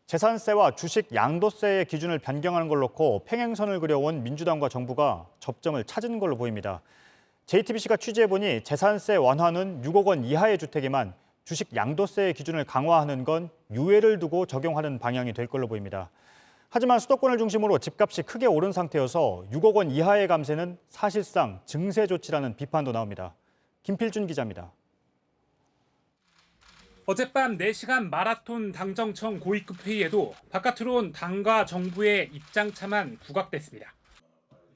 재산세와 주식 양도세의 기준을 변경하는 걸 놓고 평행선을 그려온 민주당과 정부가 접점을 찾은 걸로 보입니다. JTBC가 취재해보니 재산세 완화는 6억 원 이하의 주택에만 주식 양도세의 기준을 강화하는 건 유예를 두고 적용하는 방향이 될 걸로 보입니다. 하지만 수도권을 중심으로 집값이 크게 오른 상태여서 6억 원 이하의 감세는 사실상 증세 조치라는 비판도 나옵니다. 김필준 기자입니다. 어젯밤 4시간 마라톤 당정청 고위급 회의에도 바깥으로 온 당과 정부의 입장차만 부각됐습니다.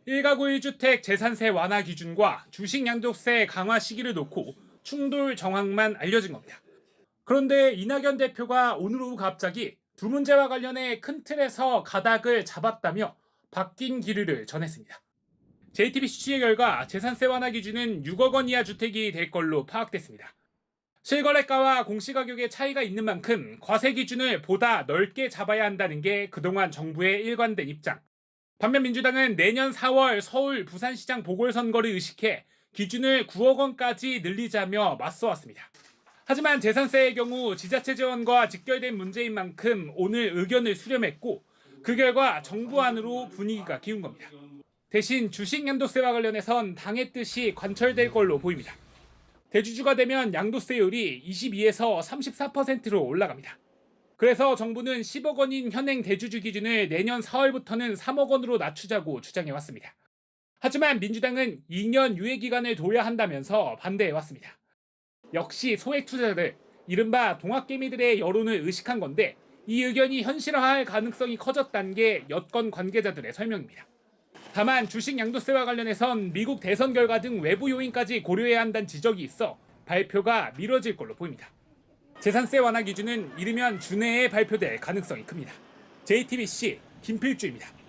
1가구 1주택 재산세 완화 기준과 주식 양도세 강화 시기를 놓고 충돌 정황만 알려진 겁니다. 그런데 이낙연 대표가 오늘 오후 갑자기 두 문제와 관련해 큰 틀에서 가닥을 잡았다며 바뀐 기류를 전했습니다. JTBC 취재 결과 재산세 완화 기준은 6억 원 이하 주택이 될 걸로 파악됐습니다. 실거래가와 공시가격의 차이가 있는 만큼 과세 기준을 보다 넓게 잡아야 한다는 게 그동안 정부의 일관된 입장. 반면 민주당은 내년 4월 서울 부산시장 보궐선거를 의식해 기준을 9억 원까지 늘리자며 맞서왔습니다. 하지만 재산세의 경우 지자체 재원과 직결된 문제인 만큼 오늘 의견을 수렴했고 그 결과 정부 안으로 분위기가 기운 겁니다. 대신 주식 양도세와 관련해선 당의 뜻이 관철될 걸로 보입니다. 대주주가 되면 양도세율이 22에서 34%로 올라갑니다. 그래서 정부는 10억 원인 현행 대주주 기준을 내년 4월부터는 3억 원으로 낮추자고 주장해왔습니다. 하지만 민주당은 2년 유예 기간을 둬야 한다면서 반대해왔습니다. 역시 소액 투자자들, 이른바 동학개미들의 여론을 의식한 건데 이 의견이 현실화할 가능성이 커졌다는 게 여권 관계자들의 설명입니다. 다만 주식 양도세와 관련해선 미국 대선 결과 등 외부 요인까지 고려해야 한다는 지적이 있어 발표가 미뤄질 걸로 보입니다. 재산세 완화 기준은 이르면 주내에 발표될 가능성이 큽니다. JTBC 김필주입니다.